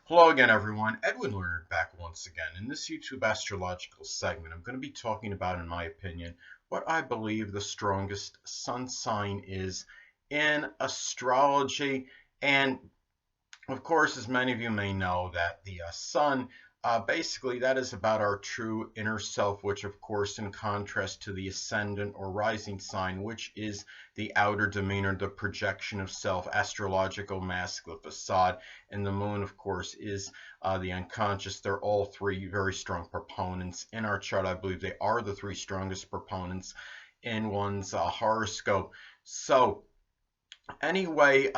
Hello again, everyone. Edwin Learnard back once again. In this YouTube astrological segment, I'm going to be talking about, in my opinion, what I believe the strongest sun sign is in astrology. And of course, as many of you may know, that the sun, basically, that is about our true inner self, which, of course, in contrast to the ascendant or rising sign, which is the outer demeanor, the projection of self, astrological mask, the facade, and the moon, of course, is the unconscious. They're all three very strong proponents in our chart. I believe they are the three strongest proponents in one's horoscope. So, anyway,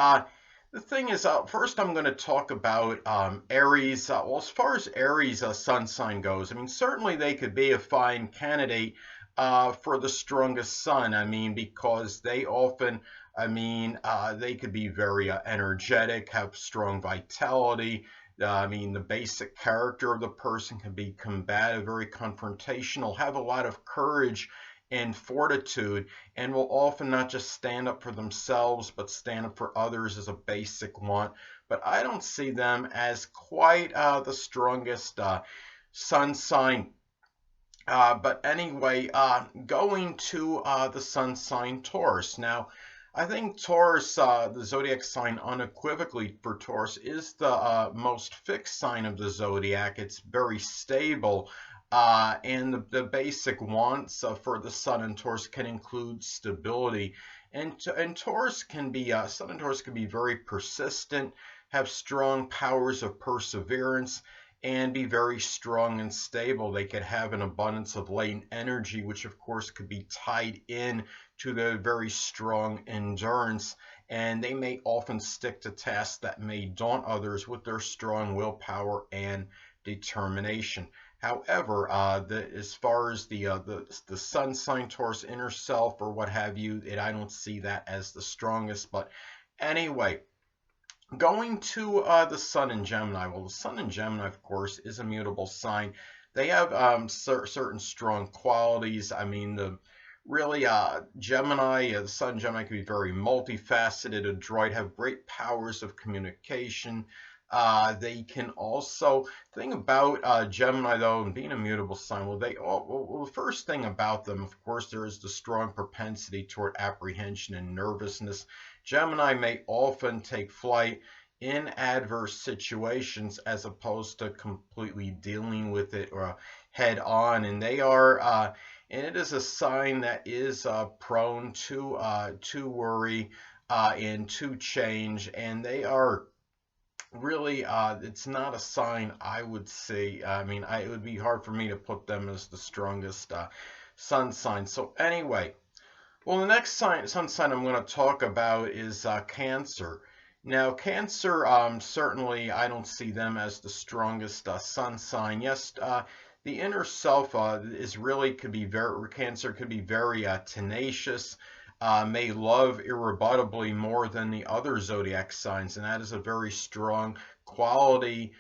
the thing is, first I'm going to talk about Aries. Well, as far as Aries sun sign goes, I mean, certainly they could be a fine candidate for the strongest sun. I mean, because they often, they could be very energetic, have strong vitality. I mean, the basic character of the person can be combative, very confrontational, have a lot of courage and fortitude, and will often not just stand up for themselves but stand up for others as a basic want. But I don't see them as quite the strongest sun sign. But anyway, going to the sun sign Taurus. Now, I think Taurus, the zodiac sign unequivocally for Taurus, is the most fixed sign of the zodiac. It's very stable. And the basic wants for the Sun in Taurus can include stability, and Taurus can be Sun in Taurus can be very persistent, have strong powers of perseverance, and be very strong and stable. They could have an abundance of latent energy, which of course could be tied in to their very strong endurance. And they may often stick to tasks that may daunt others with their strong willpower and determination. However, as far as the sun sign Taurus inner self or what have you, I don't see that as the strongest. But anyway, going to the sun in Gemini. Well, the sun in Gemini, of course, is a mutable sign. They have certain strong qualities. I mean, the really Gemini, the sun in Gemini can be very multifaceted, adroit, have great powers of communication. They can also, thing about Gemini though, and being a mutable sign, well, the first thing about them, of course, there is the strong propensity toward apprehension and nervousness. Gemini may often take flight in adverse situations as opposed to completely dealing with it or head on, and they are and it is a sign that is prone to worry and to change, and they are really it's not a sign I would say. It would be hard for me to put them as the strongest sun sign. So anyway, well, the next sun sign I'm going to talk about is Cancer. Now, Cancer, certainly I don't see them as the strongest sun sign. Yes, the inner self is really could be very Cancer could be very tenacious, may love irrebutably more than the other zodiac signs, and that is a very strong quality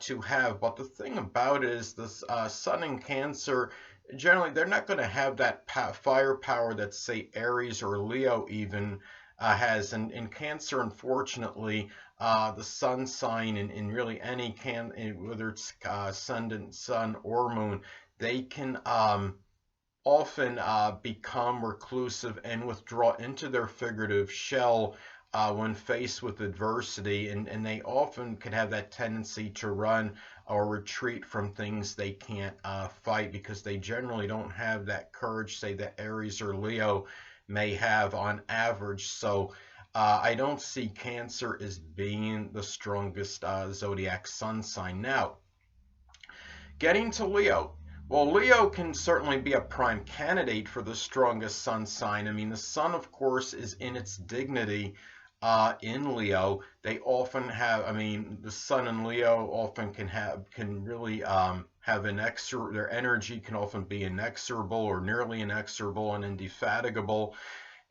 to have. But the thing about it is the Sun in Cancer, generally, they're not going to have that firepower that, say, Aries or Leo even has. And in Cancer, unfortunately, the sun sign in really any whether it's ascendant, sun, or moon, they can often become reclusive and withdraw into their figurative shell when faced with adversity, and they often can have that tendency to run or retreat from things they can't fight because they generally don't have that courage, say, that Aries or Leo may have on average. So I don't see Cancer as being the strongest zodiac sun sign. Now, getting to Leo. Well, Leo can certainly be a prime candidate for the strongest sun sign. I mean, the sun, of course, is in its dignity in Leo. They often have, the sun in Leo often can really have their energy can often be inexorable or nearly inexorable and indefatigable,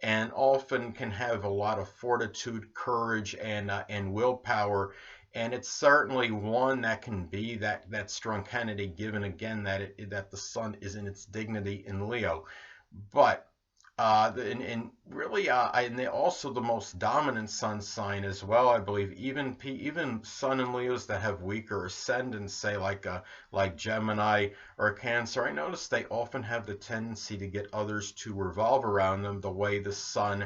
and often can have a lot of fortitude, courage, and willpower. And it's certainly one that can be that strong candidate, given again that the sun is in its dignity in Leo. But And really, and they're also the most dominant sun sign as well, I believe. Even Sun and Leos that have weaker ascendants, say like Gemini or Cancer, I notice they often have the tendency to get others to revolve around them the way the sun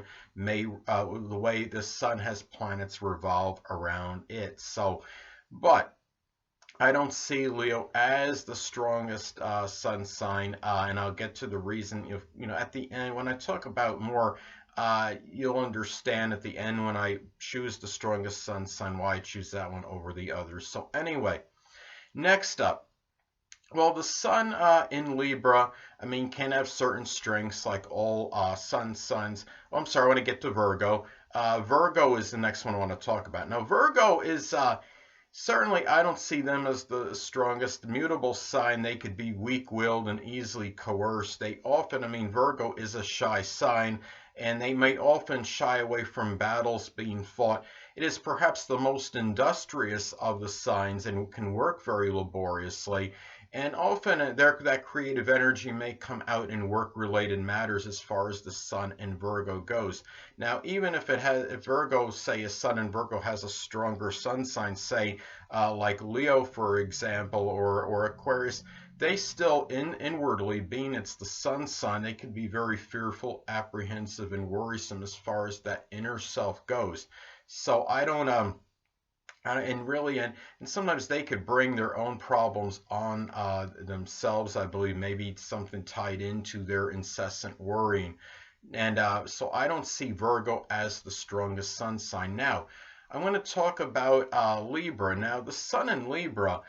has planets revolve around it. So, but I don't see Leo as the strongest sun sign, and I'll get to the reason. At the end when I talk about more, you'll understand at the end when I choose the strongest sun sign why I choose that one over the others. So anyway, next up. Well, the sun in Libra, I mean, can have certain strengths like all sun signs. Oh, I'm sorry, I want to get to Virgo. Virgo is the next one I want to talk about. Now, Virgo is certainly, I don't see them as the strongest mutable sign. They could be weak-willed and easily coerced. They often, I mean, Virgo is a shy sign, and they may often shy away from battles being fought. It is perhaps the most industrious of the signs and can work very laboriously. And often that creative energy may come out in work-related matters as far as the Sun in Virgo goes. Now, even if Virgo, say a Sun in Virgo has a stronger sun sign, say like Leo, for example, or Aquarius, they still inwardly, being it's the sun sign, they can be very fearful, apprehensive, and worrisome as far as that inner self goes. So I don't and really, and sometimes they could bring their own problems on themselves. I believe maybe something tied into their incessant worrying. And so I don't see Virgo as the strongest sun sign. Now, I want to talk about Libra. Now, the sun in Libra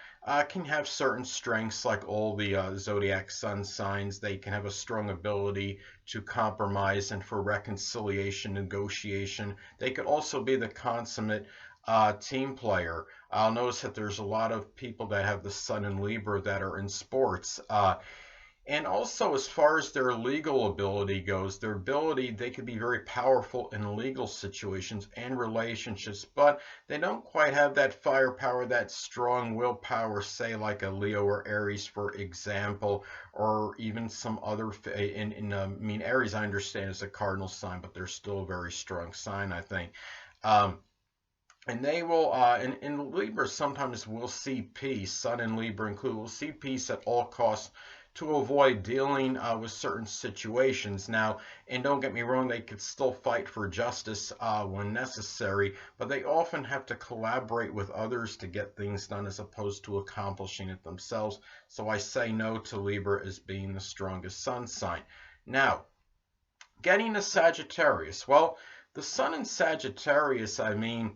can have certain strengths like all the zodiac sun signs. They can have a strong ability to compromise and for reconciliation, negotiation. They could also be the consummate team player. I'll notice that there's a lot of people that have the sun in Libra that are in sports. And also, as far as their legal ability goes, they could be very powerful in legal situations and relationships, but they don't quite have that firepower, that strong willpower, say like a Leo or Aries, for example, or even some other. I mean, Aries, I understand, is a cardinal sign, but they're still a very strong sign, I think. And they will, in Libra, sometimes we'll see peace, Sun in Libra included, we'll see peace at all costs to avoid dealing with certain situations. Now, and don't get me wrong, they could still fight for justice when necessary, but they often have to collaborate with others to get things done as opposed to accomplishing it themselves. So I say no to Libra as being the strongest sun sign. Now, getting to Sagittarius. Well, the sun in Sagittarius, I mean,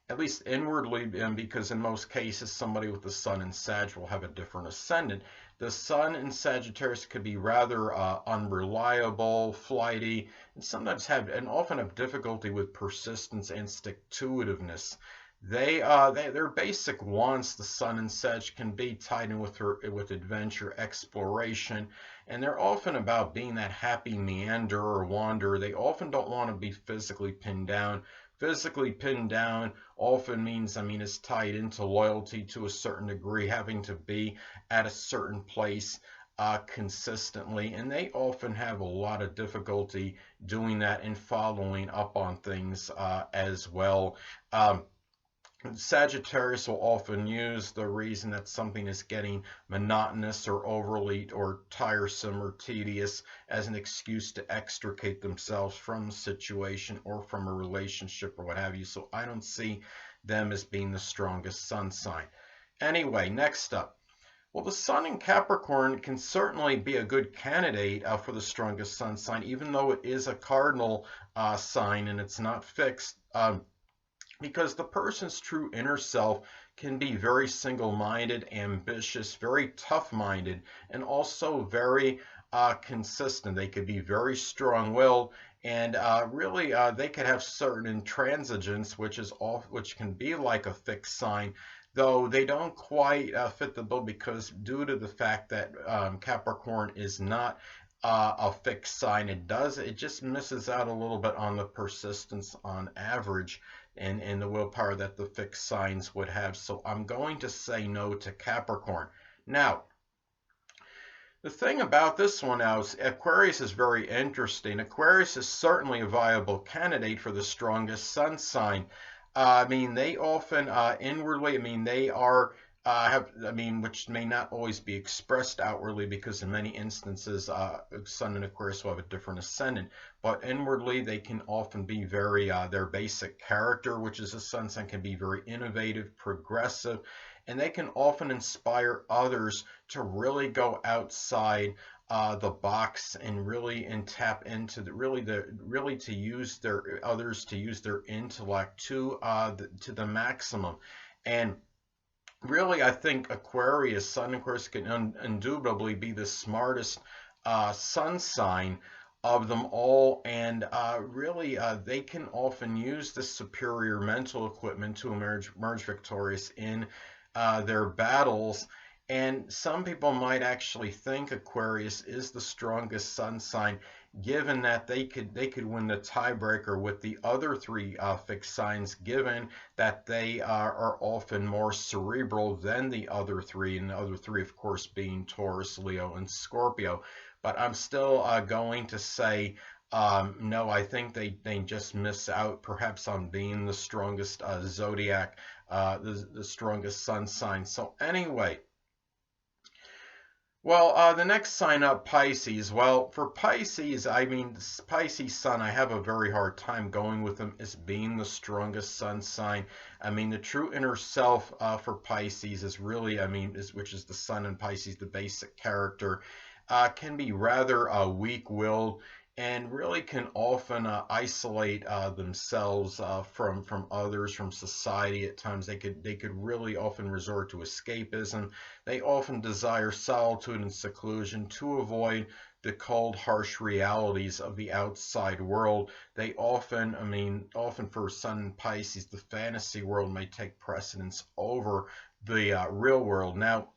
at least inwardly, because in most cases somebody with the sun in Sag will have a different ascendant. The sun in Sagittarius could be rather unreliable, flighty, and sometimes often have difficulty with persistence and stick-to-itiveness. Their basic wants, the sun in Sag, can be tied in with adventure, exploration, and they're often about being that happy meanderer or wanderer. They often don't want to be physically pinned down. Physically pinned down often means, I mean, it's tied into loyalty to a certain degree, having to be at a certain place consistently, and they often have a lot of difficulty doing that and following up on things as well. Sagittarius will often use the reason that something is getting monotonous or overly or tiresome or tedious as an excuse to extricate themselves from a situation or from a relationship or what have you. So I don't see them as being the strongest sun sign. Anyway, next up. Well, the sun in Capricorn can certainly be a good candidate for the strongest sun sign, even though it is a cardinal sign and it's not fixed. Because the person's true inner self can be very single-minded, ambitious, very tough-minded, and also very consistent. They could be very strong-willed, and really they could have certain intransigence, which can be like a fixed sign, though they don't quite fit the bill because due to the fact that Capricorn is not a fixed sign, it just misses out a little bit on the persistence on average and the willpower that the fixed signs would have. So I'm going to say no to Capricorn. Now, The thing about this one now is Aquarius is very interesting. Aquarius is certainly a viable candidate for the strongest sun sign. I mean, they often inwardly, I mean, they are I mean, which may not always be expressed outwardly because in many instances, Sun and Aquarius will have a different ascendant. But inwardly, they can often be very, their basic character, which is a sun sign, can be very innovative, progressive, and they can often inspire others to really go outside the box and really and tap into really to use their others to use their intellect to the maximum. And really, I think Aquarius, Sun Aquarius, can indubitably be the smartest sun sign of them all, and really, they can often use this superior mental equipment to emerge victorious in their battles. And some people might actually think Aquarius is the strongest sun sign, given that they could win the tiebreaker with the other three fixed signs, given that they are often more cerebral than the other three, and the other three, of course, being Taurus, Leo, and Scorpio. But I'm still going to say no, I think they just miss out perhaps on being the strongest zodiac, the strongest sun sign. So anyway, well, the next sign up, Pisces. Well, for Pisces, I mean, Pisces sun, I have a very hard time going with them as being the strongest sun sign. I mean, the true inner self for Pisces is really, I mean, which is the sun in Pisces, the basic character, can be rather weak-willed and really can often isolate themselves from others, from society. At times, they could really often resort to escapism. They often desire solitude and seclusion to avoid the cold, harsh realities of the outside world. They often, I mean, often for Sun and Pisces, the fantasy world may take precedence over the real world. Now,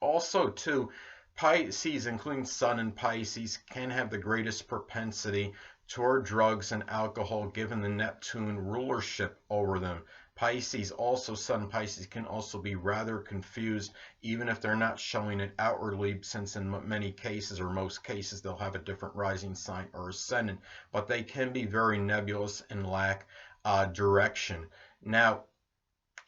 also, too, Pisces, including Sun and Pisces, can have the greatest propensity toward drugs and alcohol given the Neptune rulership over them. Pisces, also Sun Pisces, can also be rather confused, even if they're not showing it outwardly, since in many cases, or most cases, they'll have a different rising sign or ascendant, but they can be very nebulous and lack direction. Now,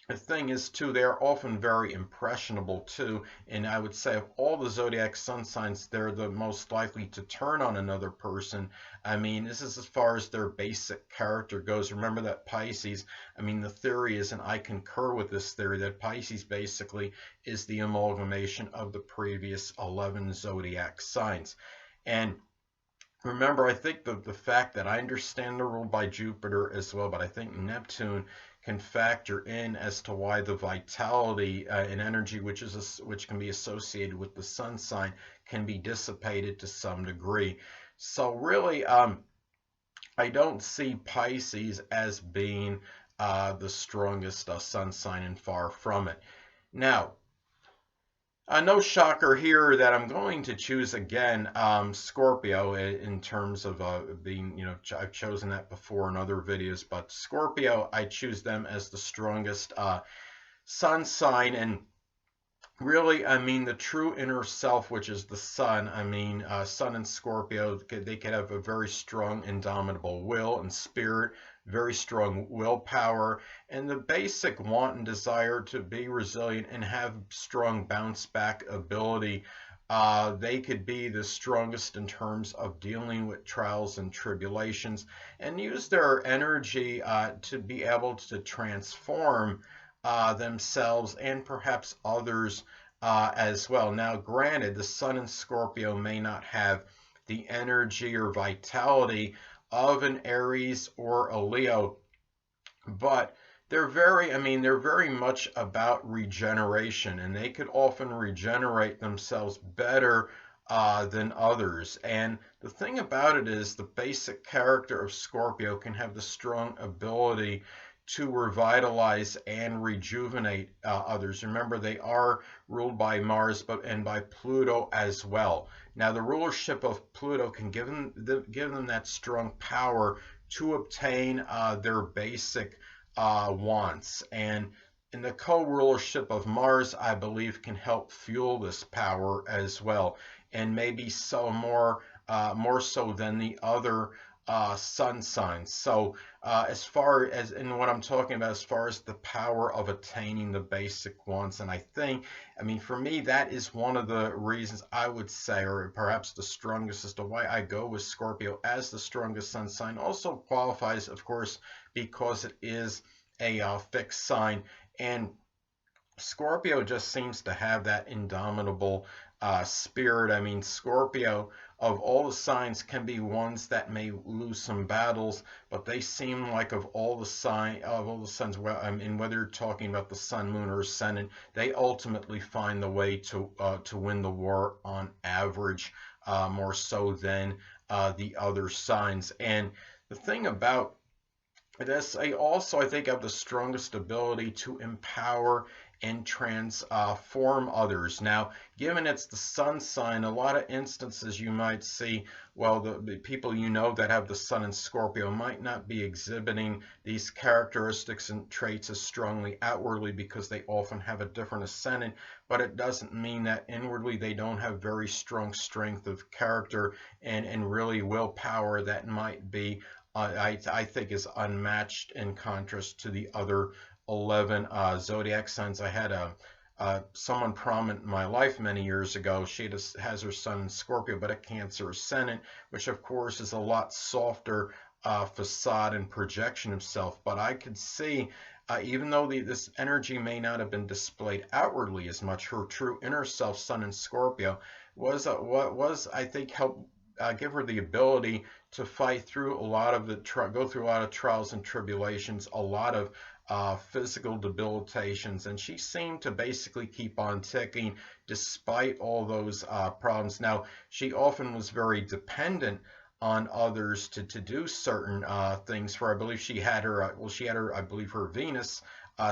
the thing is, too, they are often very impressionable, too. And I would say of all the zodiac sun signs, they're the most likely to turn on another person. I mean, this is as far as their basic character goes. Remember that Pisces, I mean, the theory is, and I concur with this theory, that Pisces basically is the amalgamation of the previous 11 zodiac signs. And remember, I think the fact that I understand the rule by Jupiter as well, but I think Neptune can factor in as to why the vitality and energy which can be associated with the sun sign can be dissipated to some degree. So really, I don't see Pisces as being the strongest sun sign, and far from it. Now, no shocker here that I'm going to choose again Scorpio in terms of being, I've chosen that before in other videos, but Scorpio, I choose them as the strongest sun sign. And really, I mean, the true inner self, which is the sun, I mean, Sun and Scorpio, they could have a very strong, indomitable will and spirit, very strong willpower, and the basic want and desire to be resilient and have strong bounce back ability. They could be the strongest in terms of dealing with trials and tribulations and use their energy to be able to transform themselves and perhaps others as well. Now, granted, the Sun in Scorpio may not have the energy or vitality of an Aries or a Leo, but they're very much about regeneration, and they could often regenerate themselves better than others. And the thing about it is, the basic character of Scorpio can have the strong ability to revitalize and rejuvenate others. Remember, they are ruled by Mars and by Pluto as well. Now, the rulership of Pluto can give them that strong power to obtain their basic wants. And in the co-rulership of Mars, I believe, can help fuel this power as well. and maybe so more so than the other sun signs. So as far as, and what I'm talking about as far as the power of attaining the basic wants, and I mean, for me, that is one of the reasons I would say, or perhaps the strongest as to why I go with Scorpio as the strongest sun sign. Also qualifies, of course, because it is a fixed sign, and Scorpio just seems to have that indomitable spirit. I mean, Scorpio, of all the signs, can be ones that may lose some battles, but they seem like of all the signs. Well, I mean, whether you're talking about the sun, moon, or ascendant, they ultimately find the way to win the war on average, more so than the other signs. And the thing about this, I think, have the strongest ability to empower and transform others. Now, given it's the sun sign, a lot of instances you might see, well, the people you know that have the sun in Scorpio might not be exhibiting these characteristics and traits as strongly outwardly because they often have a different ascendant, but it doesn't mean that inwardly they don't have very strong strength of character and really willpower that might be I think is unmatched in contrast to the other 11 zodiac signs. I had someone prominent in my life many years ago. She has her sun in Scorpio, but a Cancer ascendant, which of course is a lot softer facade and projection of self. But I could see, even though this energy may not have been displayed outwardly as much, her true inner self, sun in Scorpio, what was I think helped give her the ability to fight through a lot of go through a lot of trials and tribulations, a lot of physical debilitations, and she seemed to basically keep on ticking despite all those problems. Now, she often was very dependent on others to do certain things. For I believe she had her I believe her Venus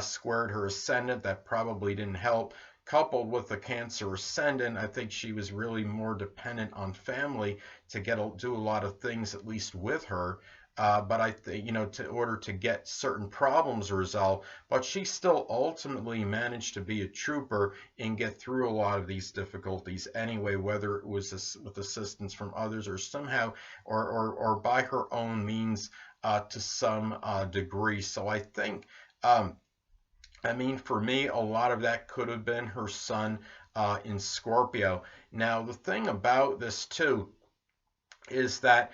squared her ascendant. That probably didn't help. Coupled with the Cancer ascendant, I think she was really more dependent on family to do a lot of things, at least with her. But I think, in order to get certain problems resolved, but she still ultimately managed to be a trooper and get through a lot of these difficulties anyway, whether it was with assistance from others or somehow, or by her own means to some degree. So I think, I mean, for me, a lot of that could have been her sun in Scorpio. Now, the thing about this too is that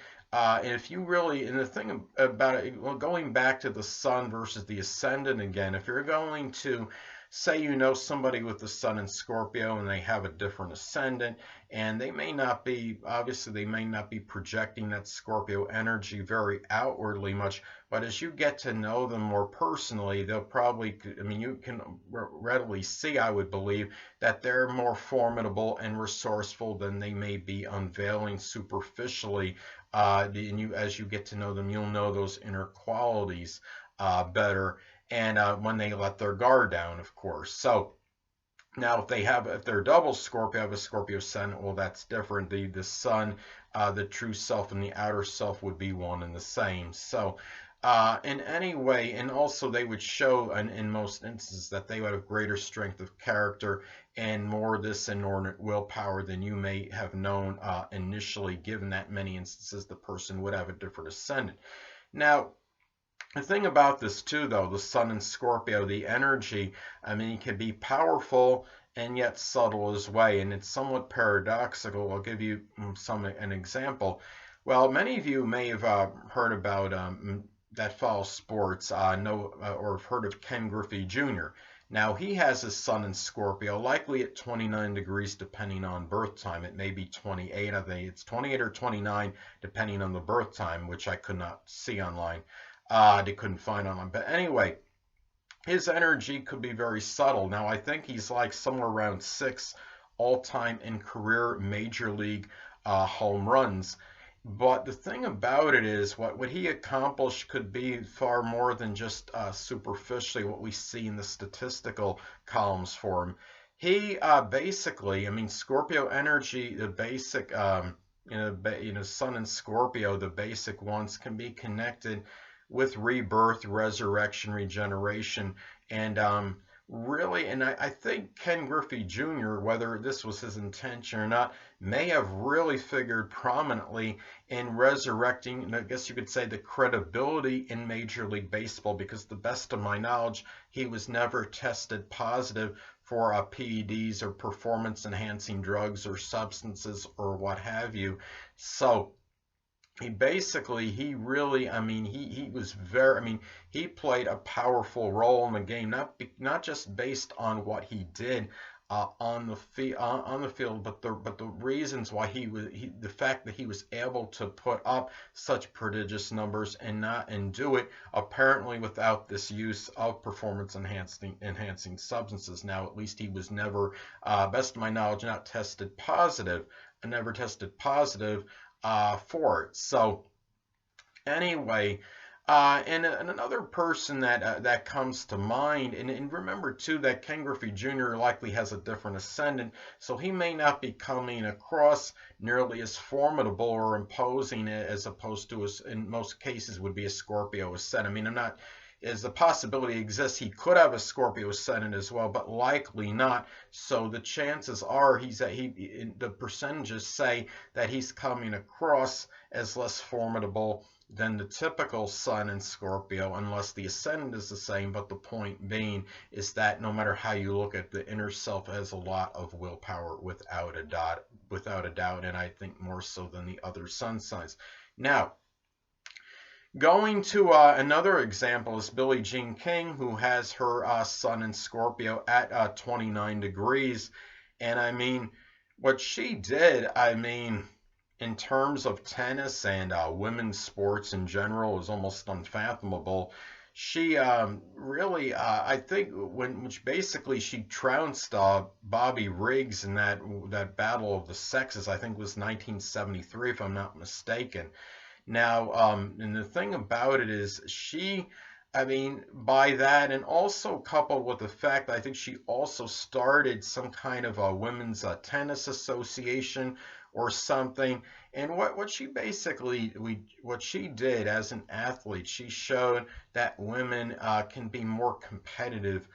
if you really, and the thing about it, well, going back to the sun versus the ascendant again, if you're going to say you know somebody with the sun in Scorpio and they have a different ascendant, and they may not be, obviously, they may not be projecting that Scorpio energy very outwardly much, but as you get to know them more personally, they'll probably, I mean, you can readily see, I would believe, that they're more formidable and resourceful than they may be unveiling superficially. And as you get to know them, you'll know those inner qualities better, and when they let their guard down, of course. So now, if they're double Scorpio, have a Scorpio sun, well, that's different. The sun, the true self, and the outer self would be one and the same. So, in any way, and also they would show, in most instances, that they would have greater strength of character and more this inordinate willpower than you may have known initially, given that many instances the person would have a different ascendant. Now, the thing about this too, though, the sun in Scorpio, the energy, I mean, it can be powerful and yet subtle as well, and it's somewhat paradoxical. I'll give you an example. Well, many of you may have heard about that follow sports, or have heard of Ken Griffey Jr. Now, he has his sun in Scorpio, likely at 29 degrees, depending on birth time. It may be 28, I think it's 28 or 29, depending on the birth time, which I could not see online. They couldn't find online. But anyway, his energy could be very subtle. Now, I think he's like somewhere around 6 all-time in career major league home runs. But the thing about it is, what he accomplished could be far more than just superficially what we see in the statistical columns for him. He basically, I mean, Scorpio energy, the basic, Sun and Scorpio, the basic ones can be connected with rebirth, resurrection, regeneration, and really, and I think Ken Griffey Jr., whether this was his intention or not, may have really figured prominently in resurrecting, and I guess you could say, the credibility in Major League Baseball, because to the best of my knowledge, he was never tested positive for PEDs or performance enhancing drugs or substances or what have you. So he really, I mean, he was very, I mean, he played a powerful role in the game, not just based on what he did on the field, but the reasons why the fact that he was able to put up such prodigious numbers and do it apparently without this use of performance enhancing substances. Now, at least he was never, best of my knowledge, not tested positive, never tested positive for it. So anyway, and another person that comes to mind, and remember too that Ken Griffey Jr. likely has a different ascendant, so he may not be coming across nearly as formidable or imposing as opposed to, in most cases, would be a Scorpio ascendant. I mean, I'm not, as the possibility exists, he could have a Scorpio ascendant as well, but likely not. So the chances are the percentages say that he's coming across as less formidable than the typical sun in Scorpio, unless the ascendant is the same. But the point being is that no matter how you look at the inner self, has a lot of willpower without a doubt, and I think more so than the other sun signs. Now, going to another example is Billie Jean King, who has her sun in Scorpio at 29 degrees. And I mean, what she did, I mean, in terms of tennis and women's sports in general, is almost unfathomable. She really, I think, which basically she trounced Bobby Riggs in that battle of the sexes. I think it was 1973, if I'm not mistaken. Now, and the thing about it is I mean, by that, and also coupled with the fact that I think she also started some kind of a women's tennis association or something. And what she basically, what she did as an athlete, she showed that women can be more competitive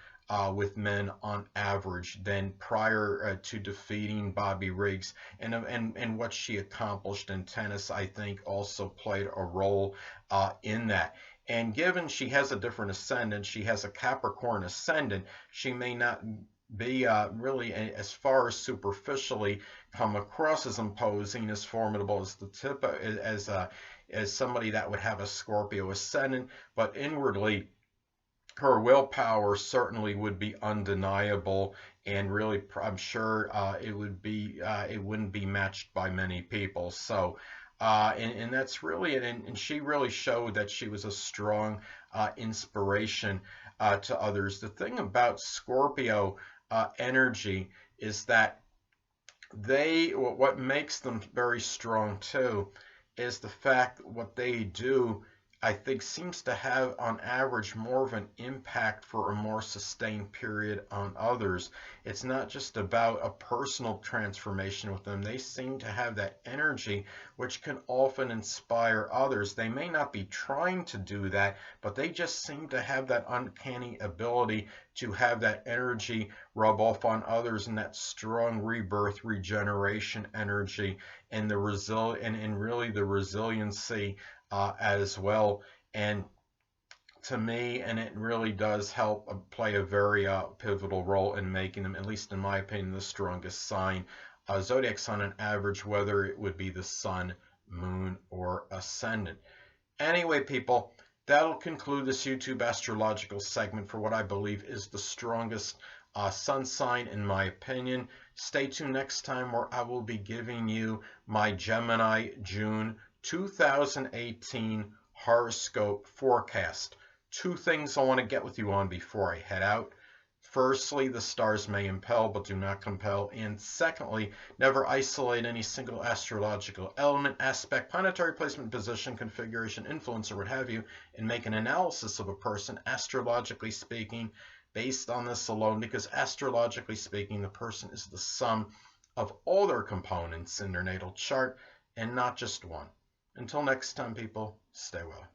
with men on average than prior to defeating Bobby Riggs, and what she accomplished in tennis, I think, also played a role in that. And given she has a different ascendant, she has a Capricorn ascendant, she may not be really, as far as superficially, come across as imposing, as formidable as as somebody that would have a Scorpio ascendant, but inwardly her willpower certainly would be undeniable, and really, I'm sure it wouldn't be matched by many people. So, and that's really it. And she really showed that she was a strong inspiration to others. The thing about Scorpio energy is that what makes them very strong too, is the fact that what they do, I think, seems to have on average more of an impact for a more sustained period on others. It's not just about a personal transformation with them. They seem to have that energy which can often inspire others. They may not be trying to do that, but they just seem to have that uncanny ability to have that energy rub off on others, and that strong rebirth, regeneration energy, and really the resiliency as well. And to me, and it really does help play a very pivotal role in making them, at least in my opinion, the strongest zodiac sign on average, whether it would be the sun, moon, or ascendant. Anyway, people, that'll conclude this YouTube astrological segment for what I believe is the strongest sun sign in my opinion. Stay tuned next time, where I will be giving you my Gemini June 2018 horoscope forecast. Two things I want to get with you on before I head out. Firstly, the stars may impel but do not compel. And secondly, never isolate any single astrological element, aspect, planetary placement, position, configuration, influence, or what have you, and make an analysis of a person, astrologically speaking, based on this alone, because astrologically speaking, the person is the sum of all their components in their natal chart and not just one. Until next time, people, stay well.